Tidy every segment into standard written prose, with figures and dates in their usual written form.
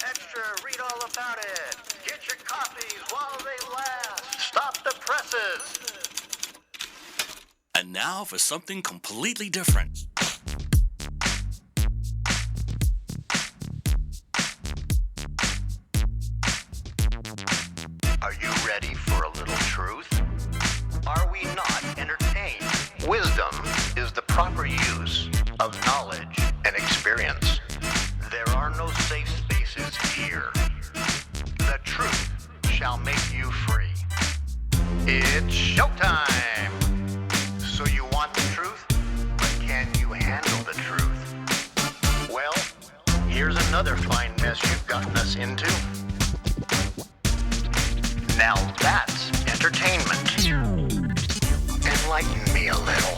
extra, read all about it. Get your copies while they last. Stop the presses. And now for something completely different. Are you ready for a little truth? Are we not entertained? Wisdom is the proper use of knowledge and experience. There are no safe spaces here. The truth shall make you free. It's showtime! So you want the truth, but can you handle the truth? Well, here's another fine mess you've gotten us into. Now that's entertainment. Enlighten me a little.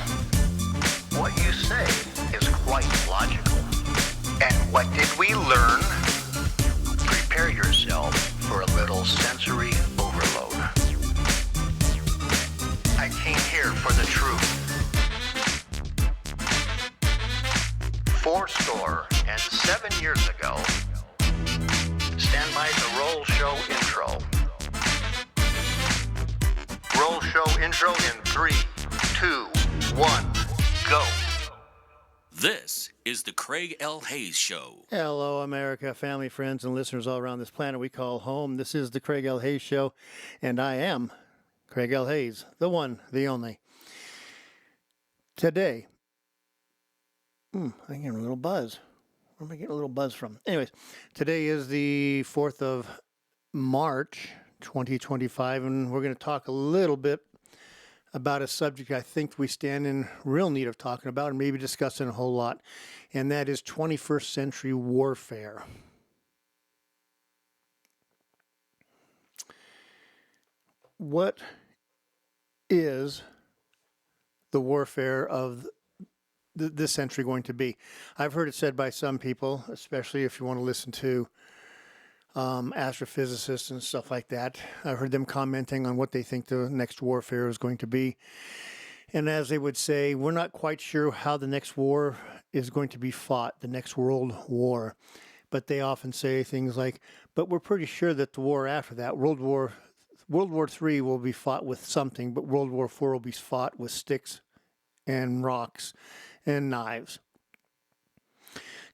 What you say is quite logical. And what did we learn? Prepare yourself for a little sensory overload. I came here for the truth. 47 years ago, stand by the Roll Show intro. Roll Show intro in 3, 2, 1, go. This is the Craig L. Hayes Show. Hello, America, family, friends, and listeners all around this planet we call home. This is the Craig L. Hayes Show, and I am Craig L. Hayes, the one, the only. Today, I'm getting a little buzz. Where am I getting a little buzz from? Anyways, today is the 4th of March, 2025, and we're going to talk a little bit about a subject I think we stand in real need of talking about and maybe discussing a whole lot, and that is 21st century warfare. What is the warfare of this century going to be? I've heard it said by some people, especially if you want to listen to astrophysicists and stuff like that. I've heard them commenting on what they think the next warfare is going to be. And as they would say, we're not quite sure how the next war is going to be fought, the next world war. But they often say things like, but we're pretty sure that the war after that, World War III will be fought with something, but World War IV will be fought with sticks and rocks and knives.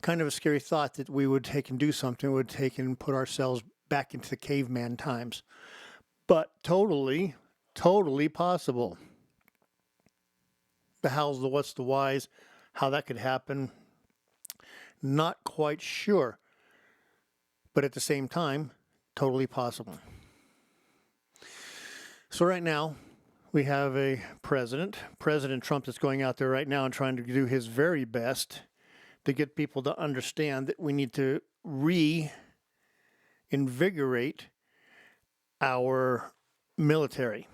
Kind of a scary thought that we would take and do something, would take and put ourselves back into the caveman times. But totally possible. The how's, the what's, the whys, how that could happen, not quite sure. But at the same time, totally possible. So right now, we have a President Trump, that's going out there right now and trying to do his very best to get people to understand that we need to reinvigorate our military.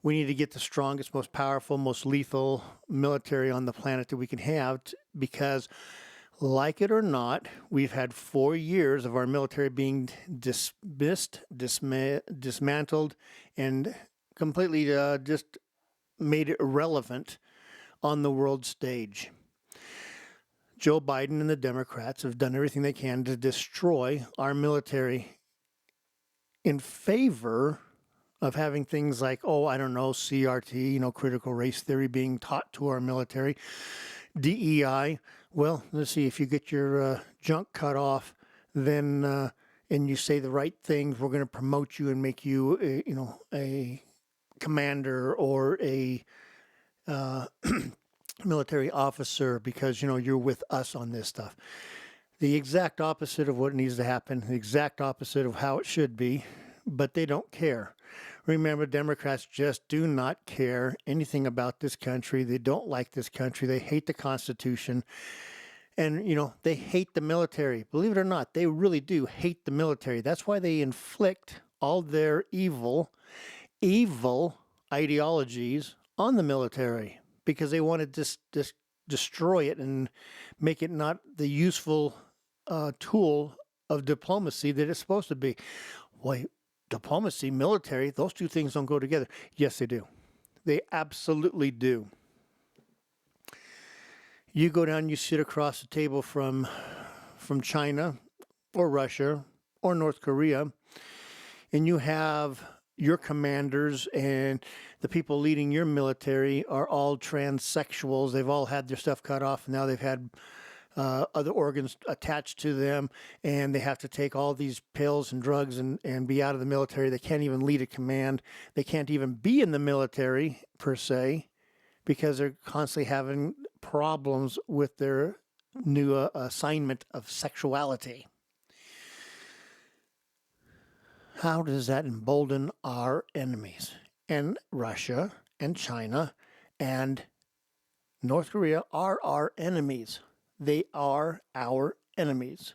We need to get the strongest, most powerful, most lethal military on the planet that we can have because, like it or not, we've had 4 years of our military being dismissed, dismantled, and completely just made irrelevant on the world stage. Joe Biden and the Democrats have done everything they can to destroy our military in favor of having things like, CRT, critical race theory being taught to our military, DEI. Well, let's see, if you get your junk cut off, then and you say the right things, we're going to promote you and make you, a commander or a military officer because, you're with us on this stuff. The exact opposite of what needs to happen, the exact opposite of how it should be, but they don't care. Remember, Democrats just do not care anything about this country. They don't like this country. They hate the Constitution. And, they hate the military. Believe it or not, they really do hate the military. That's why they inflict all their evil ideologies on the military, because they want to destroy it and make it not the useful tool of diplomacy that it's supposed to be. Wait, diplomacy, military, those two things don't go together. Yes, they do. They absolutely do. You go down, you sit across the table from China, or Russia or North Korea, and you have your commanders and the people leading your military are all transsexuals. They've all had their stuff cut off. And now they've had other organs attached to them, and they have to take all these pills and drugs and be out of the military. They can't even lead a command. They can't even be in the military, per se, because they're constantly having problems with their new assignment of sexuality. How does that embolden our enemies? And Russia and China and North Korea are our enemies. They are our enemies.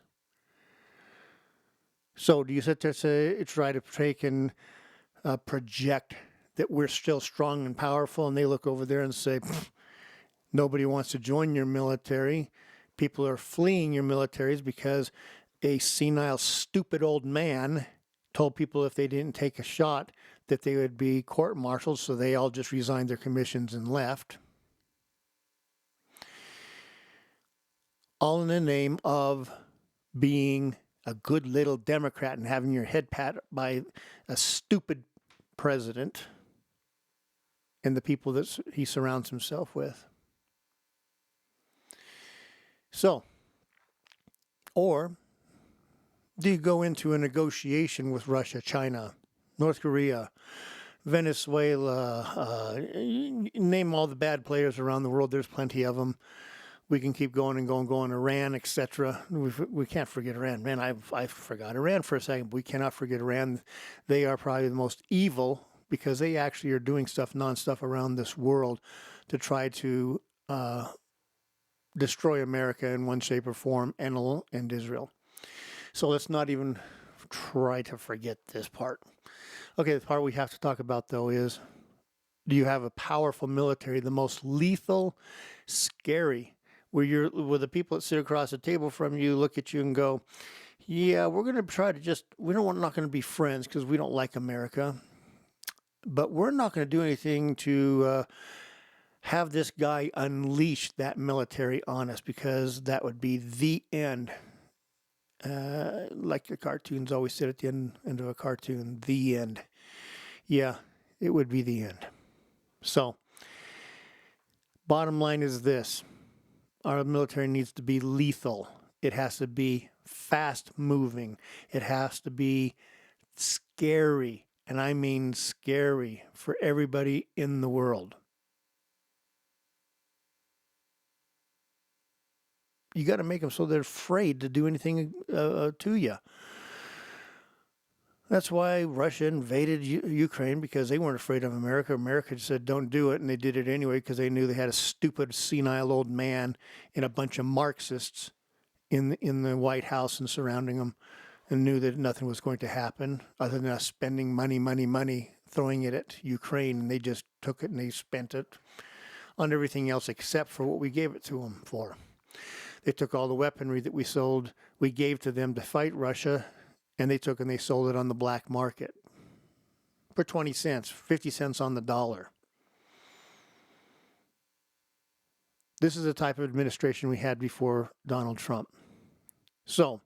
So do you sit there and say, try to take and project that we're still strong and powerful, and they look over there and say, nobody wants to join your military. People are fleeing your militaries because a senile, stupid old man told people if they didn't take a shot that they would be court-martialed, so they all just resigned their commissions and left. All in the name of being a good little Democrat and having your head pat by a stupid president and the people that he surrounds himself with. So, or do you go into a negotiation with Russia, China, North Korea, Venezuela, name all the bad players around the world, there's plenty of them. We can keep going and going, Iran, etc. We can't forget Iran. Man, I forgot Iran for a second. We cannot forget Iran. They are probably the most evil because they actually are doing stuff, non-stuff around this world to try to destroy America in one shape or form and Israel. So let's not even try to forget this part. Okay, the part we have to talk about, though, is do you have a powerful military, the most lethal, scary, where the people that sit across the table from you look at you and go, yeah, we're going to try to we're not going to be friends because we don't like America, but we're not going to do anything to have this guy unleash that military on us because that would be the end. Like the cartoons always said at the end of a cartoon, the end. Yeah, it would be the end. So, bottom line is this. Our military needs to be lethal. It has to be fast moving. It has to be scary. And I mean scary for everybody in the world. You got to make them so they're afraid to do anything to you. That's why Russia invaded Ukraine, because they weren't afraid of America. America just said, don't do it, and they did it anyway because they knew they had a stupid, senile old man and a bunch of Marxists in the White House and surrounding them, and knew that nothing was going to happen other than us spending money, throwing it at Ukraine, and they just took it and they spent it on everything else except for what we gave it to them for. They took all the weaponry that we gave to them to fight Russia, and they took and they sold it on the black market for 20 cents, 50 cents on the dollar. This is the type of administration we had before Donald Trump. So,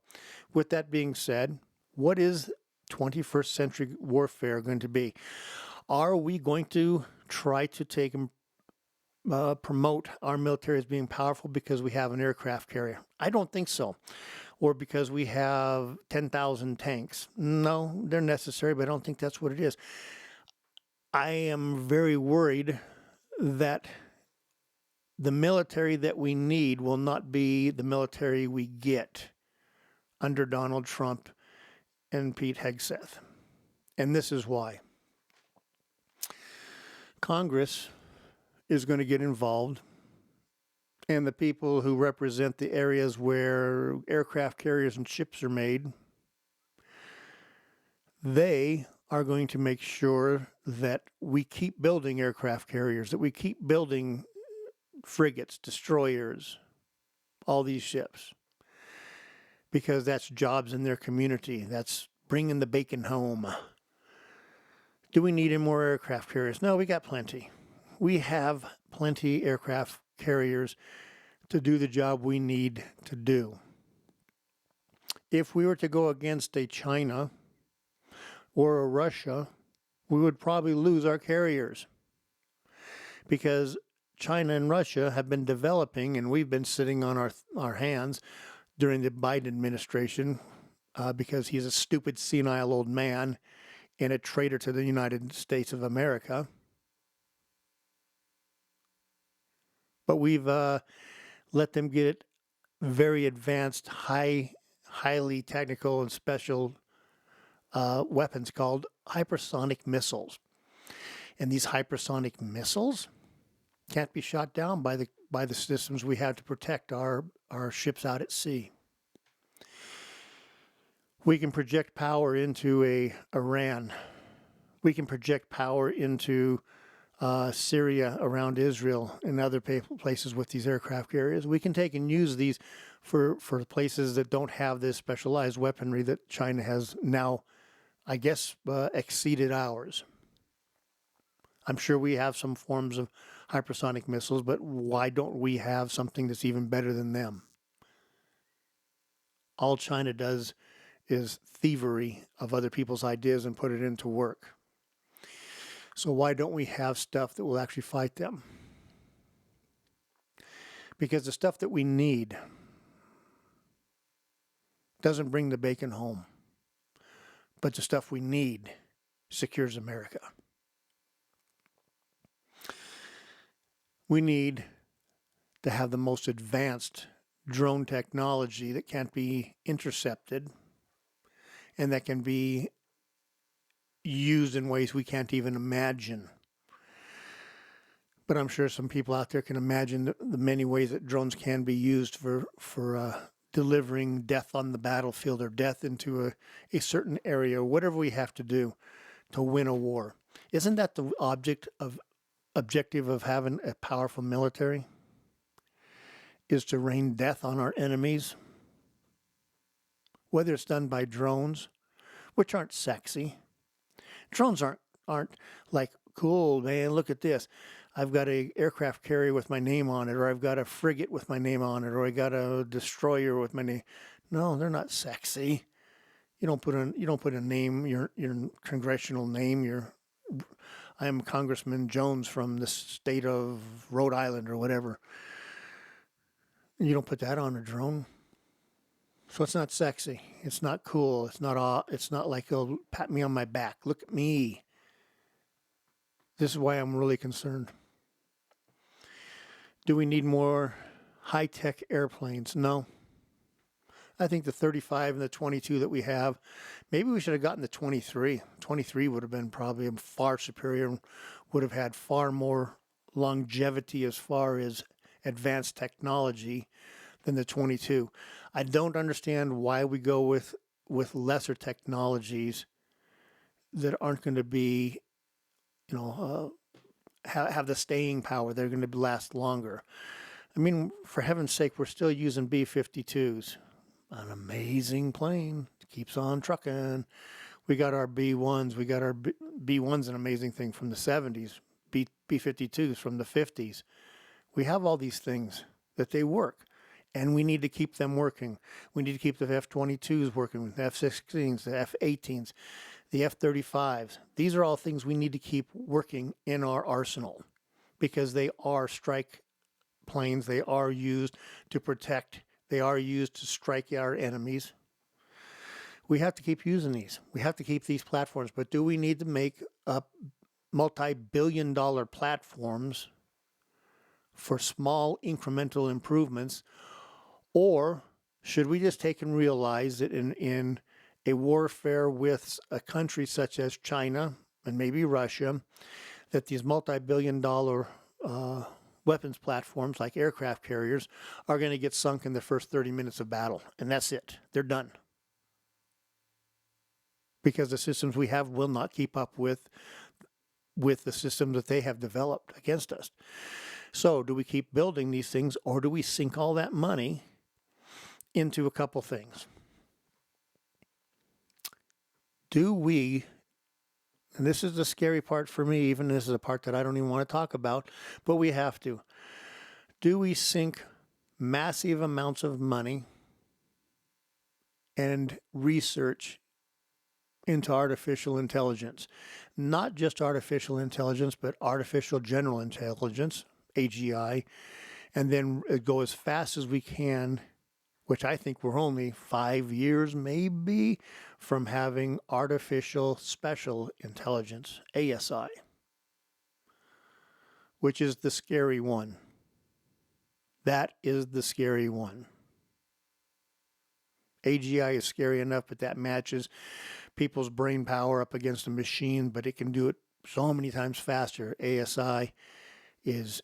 with that being said, what is 21st century warfare going to be? Are we going to try to take and promote our military as being powerful because we have an aircraft carrier? I don't think so. Or because we have 10,000 tanks. No, they're necessary, but I don't think that's what it is. I am very worried that the military that we need will not be the military we get under Donald Trump and Pete Hegseth. And this is why. Congress is going to get involved, and the people who represent the areas where aircraft carriers and ships are made, they are going to make sure that we keep building aircraft carriers, that we keep building frigates, destroyers, all these ships, because that's jobs in their community. That's bringing the bacon home. Do we need any more aircraft carriers? No, we got plenty. We have plenty aircraft carriers to do the job we need to do. if we were to go against a China or a Russia, we would probably lose our carriers, because China and Russia have been developing, and we've been sitting on our hands during the Biden administration because he's a stupid, senile old man and a traitor to the United States of America. But we've let them get very advanced, highly technical and special weapons called hypersonic missiles. And these hypersonic missiles can't be shot down by the systems we have to protect our ships out at sea. We can project power into Iran. We can project power into Syria, around Israel, and other places with these aircraft carriers. We can take and use these for places that don't have this specialized weaponry that China has now, I guess, exceeded ours. I'm sure we have some forms of hypersonic missiles, but why don't we have something that's even better than them? All China does is thievery of other people's ideas and put it into work. So why don't we have stuff that will actually fight them? Because the stuff that we need doesn't bring the bacon home, but the stuff we need secures America. We need to have the most advanced drone technology that can't be intercepted and that can be used in ways we can't even imagine. But I'm sure some people out there can imagine the many ways that drones can be used for delivering death on the battlefield or death into a certain area, or whatever we have to do to win a war. Isn't that the objective of having a powerful military? Is to rain death on our enemies? Whether it's done by drones, which aren't sexy. Drones aren't like, cool, man, look at this. I've got a aircraft carrier with my name on it, or I've got a frigate with my name on it, or I got a destroyer with my name. No, they're not sexy. You don't put a name, your congressional name, I am Congressman Jones from the state of Rhode Island or whatever. You don't put that on a drone. So it's not sexy. It's not cool. It's not like, oh, pat me on my back. Look at me. This is why I'm really concerned. Do we need more high-tech airplanes? No. I think the 35 and the 22 that we have, maybe we should have gotten the 23. 23 would have been probably far superior, would have had far more longevity as far as advanced technology than the 22. I don't understand why we go with lesser technologies that aren't going to be, have the staying power. They're going to last longer. I mean, for heaven's sake, we're still using B-52s. An amazing plane. Keeps on trucking. We got our B-1s. We got our B-1's an amazing thing from the 70s. B-52s from the 50s. We have all these things that they work. And we need to keep them working. We need to keep the F-22s working, the F-16s, the F-18s, the F-35s. These are all things we need to keep working in our arsenal because they are strike planes. They are used to protect. They are used to strike our enemies. We have to keep using these. We have to keep these platforms. But do we need to make up multi-billion-dollar platforms for small incremental improvements? Or should we just take and realize that in a warfare with a country such as China and maybe Russia, that these multi-billion-dollar weapons platforms like aircraft carriers are going to get sunk in the first 30 minutes of battle, and that's it. They're done. Because the systems we have will not keep up with the system that they have developed against us. So do we keep building these things, or do we sink all that money into a couple things? Do we, and this is the scary part for me, even this is a part that I don't even want to talk about, but we have to. Do we sink massive amounts of money and research into artificial intelligence. Not just artificial intelligence, but artificial general intelligence, AGI, and then go as fast as we can, which I think we're only 5 years maybe from having artificial special intelligence, ASI, which is the scary one. That is the scary one. AGI is scary enough, but that matches people's brain power up against a machine, but it can do it so many times faster. ASI is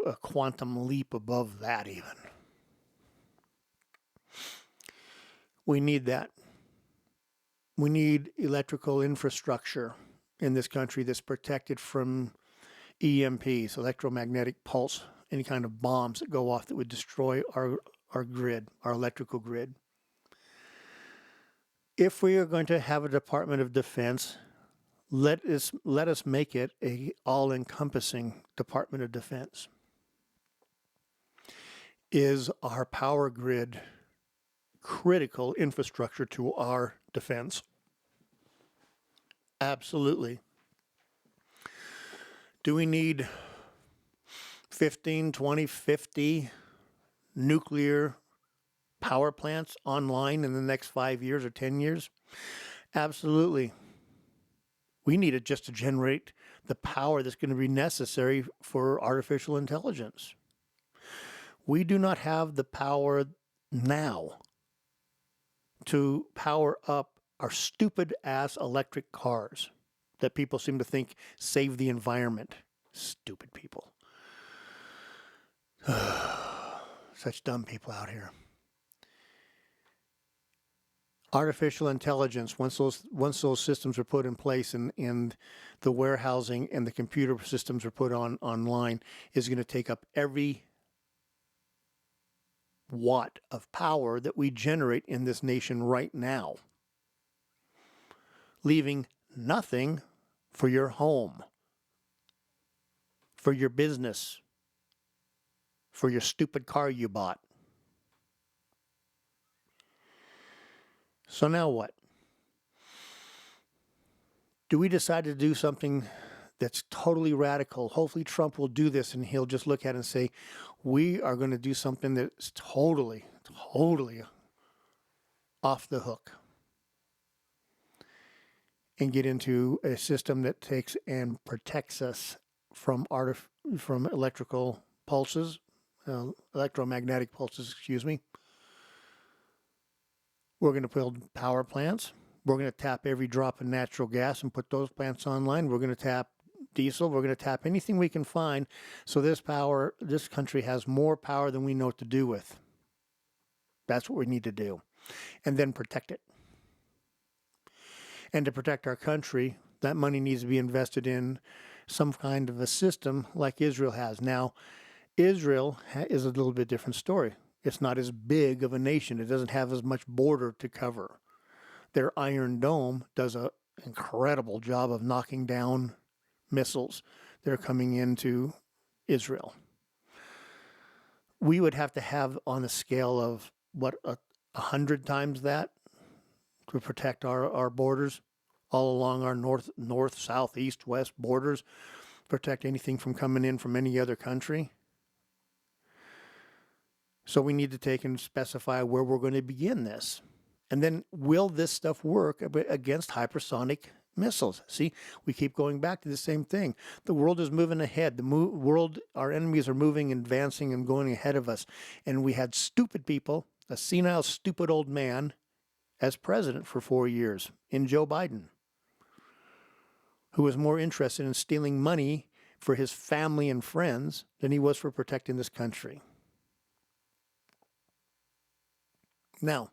a quantum leap above that even. We need that. We need electrical infrastructure in this country that's protected from EMPs, electromagnetic pulse, any kind of bombs that go off that would destroy our grid, our electrical grid. If we are going to have a Department of Defense, let us make it a all-encompassing Department of Defense. Is our power grid critical infrastructure to our defense? Absolutely. Do we need 15, 20, 50 nuclear power plants online in the next 5 years or 10 years? Absolutely. We need it just to generate the power that's going to be necessary for artificial intelligence. We do not have the power now to power up our stupid ass electric cars that people seem to think save the environment. Stupid people. Such dumb people out here. Artificial intelligence, once those systems are put in place and the warehousing and the computer systems are put online, is going to take up every watt of power that we generate in this nation right now, leaving nothing for your home, for your business, for your stupid car you bought. So now what? Do we decide to do something that's totally radical? Hopefully Trump will do this and he'll just look at it and say, we are going to do something that's totally off the hook and get into a system that takes and protects us from electrical pulses, electromagnetic pulses, excuse me. We're going to build power plants. We're going to tap every drop of natural gas and put those plants online. We're going to tap diesel. We're going to tap anything we can find. So this country has more power than we know what to do with. That's what we need to do. And then protect it. And to protect our country, that money needs to be invested in some kind of a system like Israel has. Now, Israel is a little bit different story. It's not as big of a nation. It doesn't have as much border to cover. Their Iron Dome does an incredible job of knocking down missiles that are coming into Israel. We would have to have on a scale of, 100 times that to protect our borders all along our north, south, east, west borders, protect anything from coming in from any other country. So we need to take and specify where we're going to begin this. And then will this stuff work against hypersonic missiles? See, we keep going back to the same thing. The world is moving ahead. Our enemies are moving, advancing, and going ahead of us. And we had stupid people, a senile, stupid old man as president for 4 years in Joe Biden, who was more interested in stealing money for his family and friends than he was for protecting this country. Now,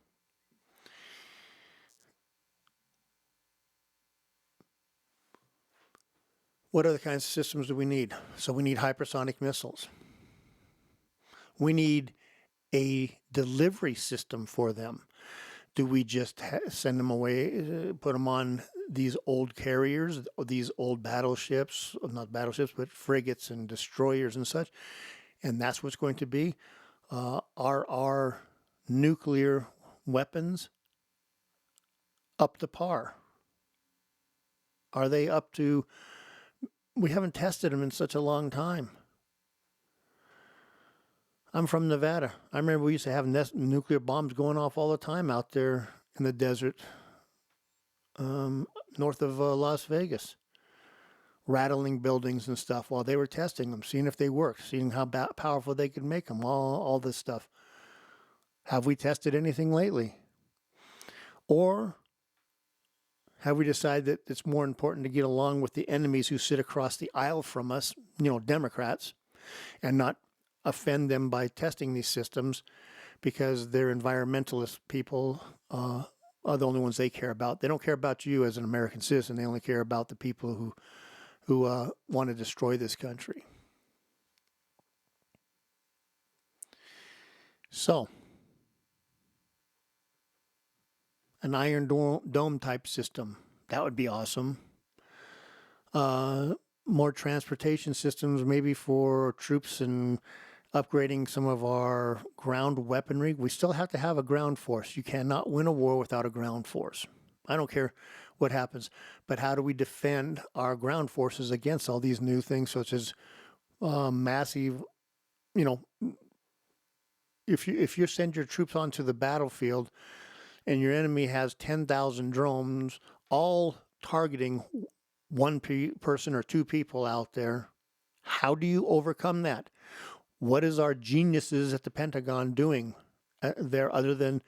what other kinds of systems do we need? So we need hypersonic missiles. We need a delivery system for them. Do we just send them away, put them on these old carriers, these old battleships, not battleships, but frigates and destroyers and such? And that's what's going to be? Are our nuclear weapons up to par? Are they up to, we haven't tested them in such a long time. I'm from Nevada. I remember we used to have nuclear bombs going off all the time out there in the desert north of Las Vegas, rattling buildings and stuff while they were testing them, seeing if they worked, seeing how powerful they could make them, all this stuff. Have we tested anything lately? Or have we decided that it's more important to get along with the enemies who sit across the aisle from us, Democrats, and not offend them by testing these systems because they're environmentalist people are the only ones they care about. They don't care about you as an American citizen. They only care about the people who want to destroy this country. So, an Iron Dome type system, that would be awesome. More transportation systems, maybe for troops and upgrading some of our ground weaponry. We still have to have a ground force. You cannot win a war without a ground force. I don't care what happens, but how do we defend our ground forces against all these new things, such as massive, if you send your troops onto the battlefield and your enemy has 10,000 drones all targeting one person or two people out there, how do you overcome that? What is our geniuses at the Pentagon doing there other than,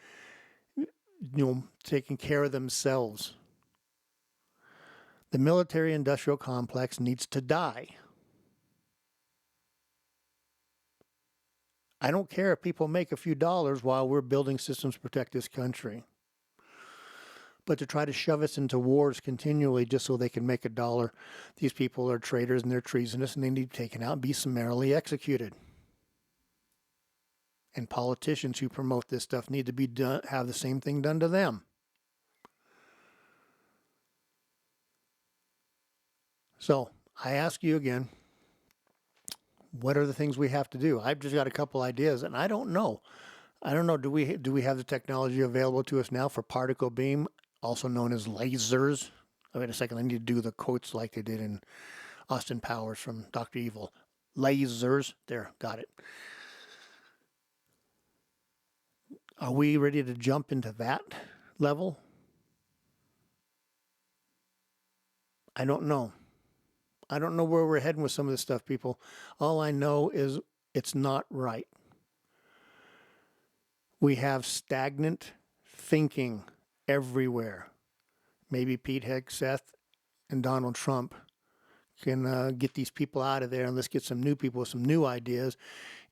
taking care of themselves? The military-industrial complex needs to die. I don't care if people make a few dollars while we're building systems to protect this country. But to try to shove us into wars continually just so they can make a dollar, these people are traitors and they're treasonous and they need to be taken out and be summarily executed. And politicians who promote this stuff need to be have the same thing done to them. So I ask you again, what are the things we have to do? I've just got a couple ideas, and I don't know. Do we have the technology available to us now for particle beam, also known as lasers? Oh, wait a second. I need to do the quotes like they did in Austin Powers from Dr. Evil. Lasers. There, got it. Are we ready to jump into that level? I don't know. I don't know where we're heading with some of this stuff, people. All I know is it's not right. We have stagnant thinking everywhere. Maybe Pete Hegseth and Donald Trump can get these people out of there and let's get some new people with some new ideas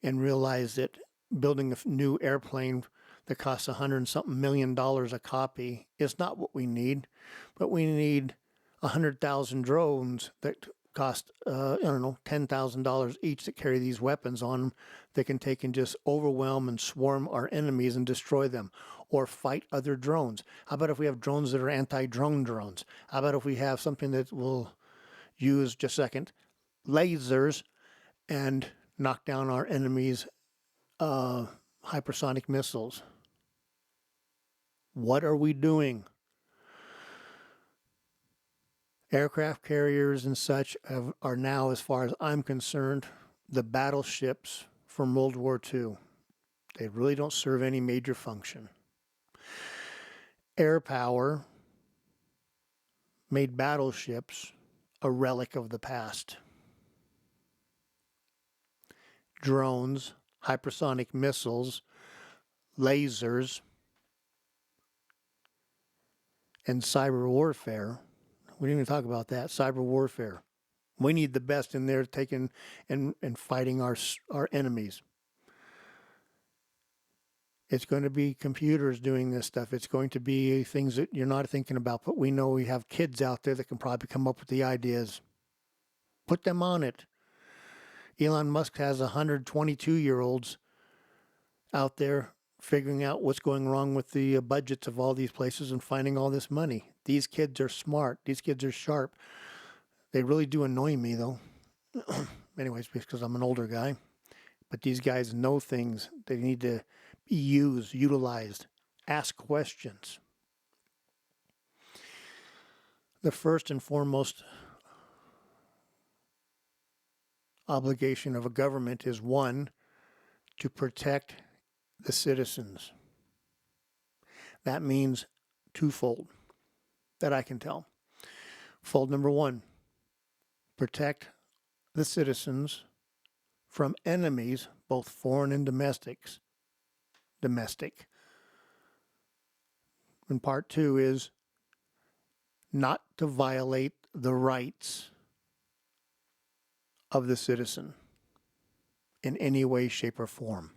and realize that building a new airplane that costs $100-something million a copy is not what we need, but we need 100,000 drones that cost, $10,000 each that carry these weapons on them that can take and just overwhelm and swarm our enemies and destroy them or fight other drones. How about if we have drones that are anti-drone drones? How about if we have something that will use, just a second, lasers and knock down our enemies' hypersonic missiles? What are we doing? Aircraft carriers and such are now, as far as I'm concerned, the battleships from World War II. They really don't serve any major function. Air power made battleships a relic of the past. Drones, hypersonic missiles, lasers, and cyber warfare. We didn't even talk about that. Cyber warfare. We need the best in there taking and fighting our enemies. It's going to be computers doing this stuff. It's going to be things that you're not thinking about, but we know we have kids out there that can probably come up with the ideas. Put them on it. Elon Musk has 122-year-olds out there figuring out what's going wrong with the budgets of all these places and finding all this money. These kids are smart. These kids are sharp. They really do annoy me, though. Anyways, because I'm an older guy. But these guys know things. They need to be utilized. ask questions. The first and foremost obligation of a government is, one, to protect the citizens. That means twofold that I can tell. Fold number one, protect the citizens from enemies, both foreign and domestic. And part two is not to violate the rights of the citizen in any way, shape, or form.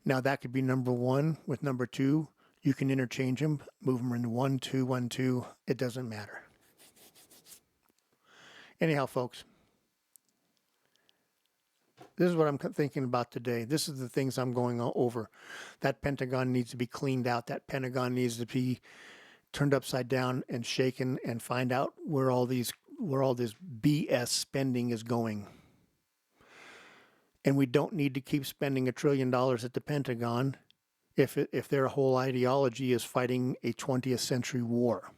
Now, that could be number one. With number two, you can interchange them, move them into 1, 2, 1, 2. It doesn't matter. Anyhow, folks, this is what I'm thinking about today. This is the things I'm going over. That Pentagon needs to be cleaned out. That Pentagon needs to be turned upside down and shaken, and find out where all this BS spending is going. And we don't need to keep spending $1 trillion at the Pentagon if their whole ideology is fighting a 20th century war.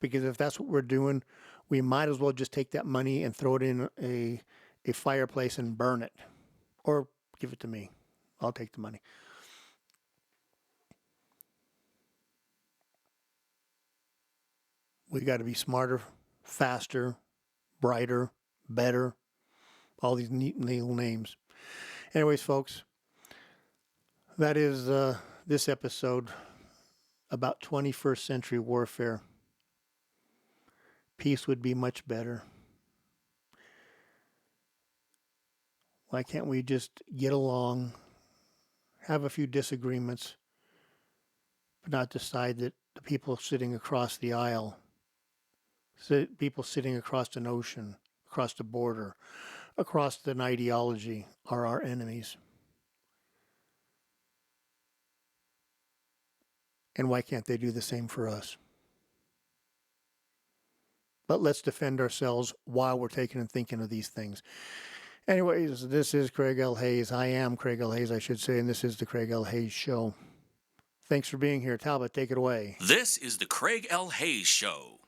Because if that's what we're doing, we might as well just take that money and throw it in a fireplace and burn it. Or give it to me. I'll take the money. We got to be smarter, faster, brighter, better. All these neat little names. Anyways, folks, that is this episode about 21st century warfare. Peace would be much better. Why can't we just get along, have a few disagreements, but not decide that the people sitting across the aisle, people sitting across an ocean, across the border, across an ideology, are our enemies? And why can't they do the same for us? But let's defend ourselves while we're taking and thinking of these things. Anyways, this is Craig L. Hayes. I am Craig L. Hayes, I should say, and this is the Craig L. Hayes Show. Thanks for being here. Talbot, take it away. This is the Craig L. Hayes Show.